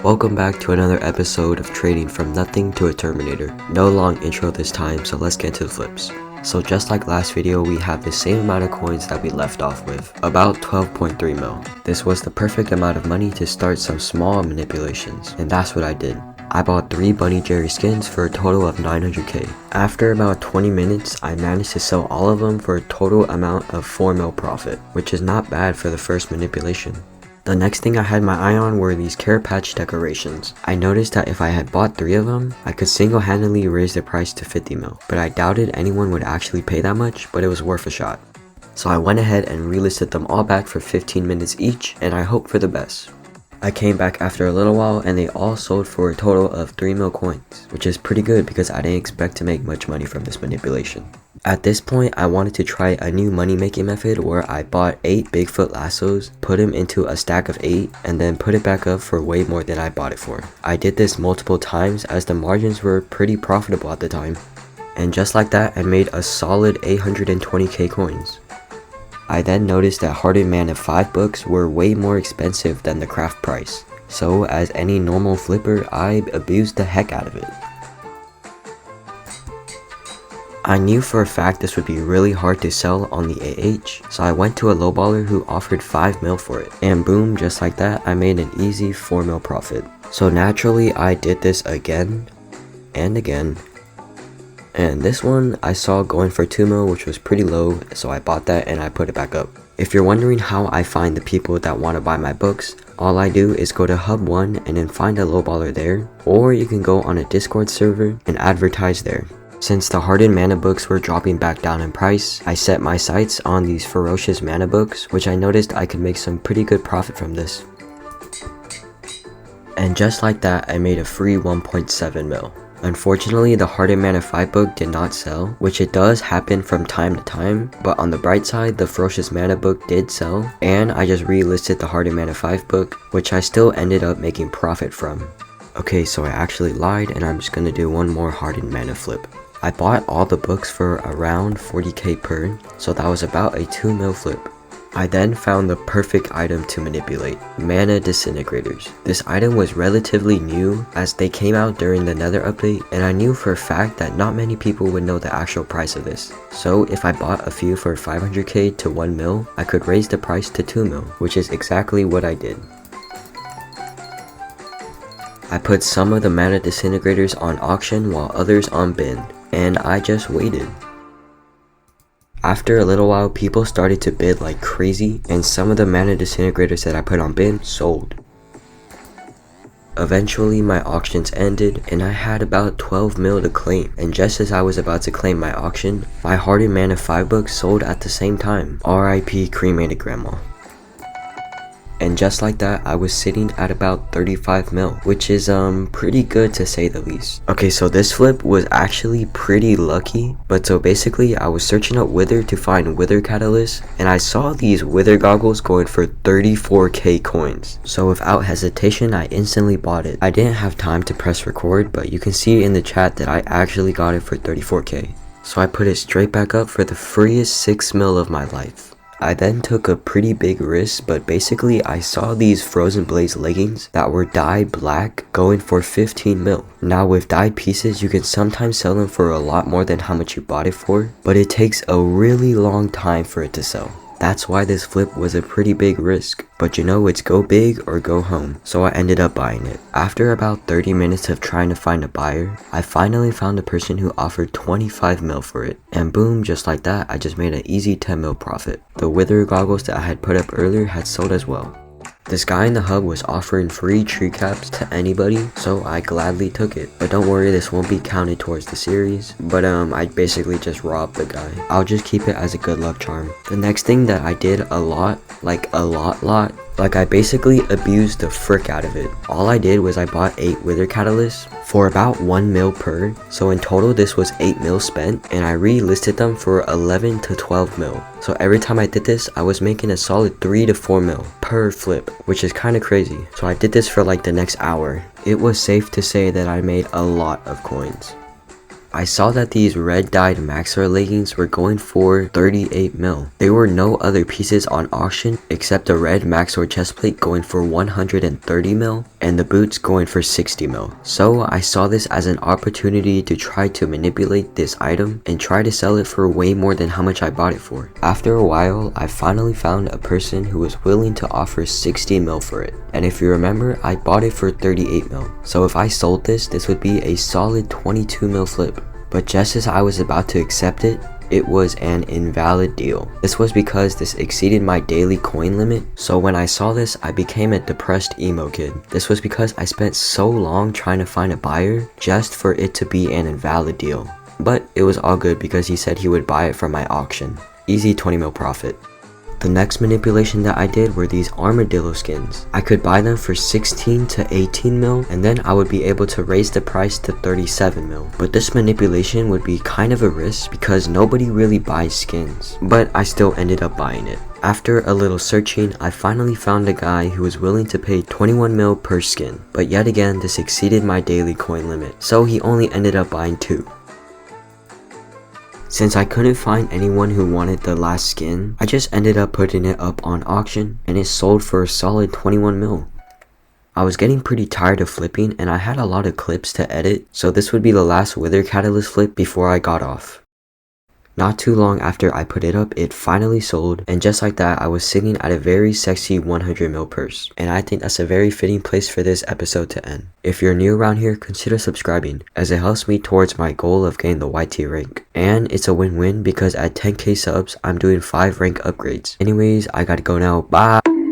Welcome back to another episode of trading from nothing to a Terminator. No long intro this time, so let's get to the flips. So just like last video, we have the same amount of coins that we left off with, about 12.3 mil. This was the perfect amount of money to start some small manipulations, and that's what I did. I bought 3 Bunny Jerry skins for a total of 900k. After about 20 minutes, I managed to sell all of them for a total amount of 4 mil profit, which is not bad for the first manipulation. The next thing I had my eye on were these care patch decorations. I noticed that if I had bought 3 of them, I could single-handedly raise the price to 50 mil, but I doubted anyone would actually pay that much, but it was worth a shot. So I went ahead and relisted them all back for 15 minutes each, and I hope for the best. I came back after a little while and they all sold for a total of 3 mil coins, which is pretty good because I didn't expect to make much money from this manipulation. At this point, I wanted to try a new money making method where I bought 8 Bigfoot lassos, put them into a stack of 8, and then put it back up for way more than I bought it for. I did this multiple times as the margins were pretty profitable at the time. And just like that, I made a solid 820k coins. I then noticed that Hardened Mana 5 books were way more expensive than the craft price. So as any normal flipper, I abused the heck out of it. I knew for a fact this would be really hard to sell on the AH, so I went to a lowballer who offered 5 mil for it. And boom, just like that, I made an easy 4 mil profit. So naturally, I did this again and again. And this one I saw going for 2 mil, which was pretty low, so I bought that and I put it back up. If you're wondering how I find the people that want to buy my books, all I do is go to Hub 1 and then find a lowballer there, or you can go on a Discord server and advertise there. Since the Hardened Mana books were dropping back down in price, I set my sights on these Ferocious Mana books, which I noticed I could make some pretty good profit from this. And just like that, I made a free 1.7 mil. Unfortunately, the Hardened Mana 5 book did not sell, which it does happen from time to time, but on the bright side, the Ferocious Mana book did sell, and I just relisted the Hardened Mana 5 book, which I still ended up making profit from. Okay, so I actually lied, and I'm just gonna do one more Hardened Mana flip. I bought all the books for around 40k per, so that was about a 2 mil flip. I then found the perfect item to manipulate, mana disintegrators. This item was relatively new as they came out during the Nether update, and I knew for a fact that not many people would know the actual price of this. So if I bought a few for 500k to 1 mil, I could raise the price to 2 mil, which is exactly what I did. I put some of the mana disintegrators on auction while others on bin, and I just waited. After a little while, people started to bid like crazy, and some of the mana disintegrators that I put on bin sold. Eventually, my auctions ended, and I had about 12 mil to claim, and just as I was about to claim my auction, my Hardened Mana 5 book sold at the same time. RIP cremated grandma. And just like that, I was sitting at about 35 mil, which is pretty good to say the least. Okay, so this flip was actually pretty lucky, but so basically I was searching up Wither to find Wither catalyst, and I saw these Wither goggles going for 34k coins. So without hesitation, I instantly bought it. I didn't have time to press record, but you can see in the chat that I actually got it for 34k. So I put it straight back up for the freest 6 mil of my life. I then took a pretty big risk, but basically I saw these Frozen Blaze leggings that were dyed black going for 15 mil. Now with dyed pieces, you can sometimes sell them for a lot more than how much you bought it for, but it takes a really long time for it to sell. That's why this flip was a pretty big risk, but you know it's go big or go home, so I ended up buying it. After about 30 minutes of trying to find a buyer, I finally found a person who offered 25 mil for it, and boom, just like that, I just made an easy 10 mil profit. The Wither goggles that I had put up earlier had sold as well. This guy in the hub was offering free tree caps to anybody, so I gladly took it. But don't worry, this won't be counted towards the series, but I basically just robbed the guy. I'll just keep it as a good luck charm. The next thing that I did a lot, like I basically abused the frick out of it. All I did was I bought 8 Wither catalysts for about 1 mil per, so in total this was 8 mil spent, and I relisted them for 11 to 12 mil. So every time I did this, I was making a solid 3 to 4 mil per flip, which is kinda crazy. So I did this for like the next hour. It was safe to say that I made a lot of coins. I saw that these red dyed Maxar leggings were going for 38 mil. There were no other pieces on auction except a red Maxor chestplate going for 130 mil and the boots going for 60 mil. So I saw this as an opportunity to try to manipulate this item and try to sell it for way more than how much I bought it for. After a while, I finally found a person who was willing to offer 60 mil for it. And if you remember, I bought it for 38 mil. So if I sold this would be a solid 22 mil flip. But just as I was about to accept it, it was an invalid deal. This was because this exceeded my daily coin limit. So when I saw this, I became a depressed emo kid. This was because I spent so long trying to find a buyer just for it to be an invalid deal. But it was all good because he said he would buy it from my auction. Easy 20 mil profit. The next manipulation that I did were these armadillo skins. I could buy them for 16 to 18 mil and then I would be able to raise the price to 37 mil. But this manipulation would be kind of a risk because nobody really buys skins. But I still ended up buying it. After a little searching, I finally found a guy who was willing to pay 21 mil per skin. But yet again, this exceeded my daily coin limit. So he only ended up buying 2. Since I couldn't find anyone who wanted the last skin, I just ended up putting it up on auction and it sold for a solid 21 mil. I was getting pretty tired of flipping and I had a lot of clips to edit, so this would be the last Wither Catalyst flip before I got off. Not too long after I put it up, it finally sold, and just like that, I was sitting at a very sexy 100 mil purse. And I think that's a very fitting place for this episode to end. If you're new around here, consider subscribing, as it helps me towards my goal of getting the YT rank. And it's a win-win because at 10k subs, I'm doing 5 rank upgrades. Anyways, I gotta go now, bye!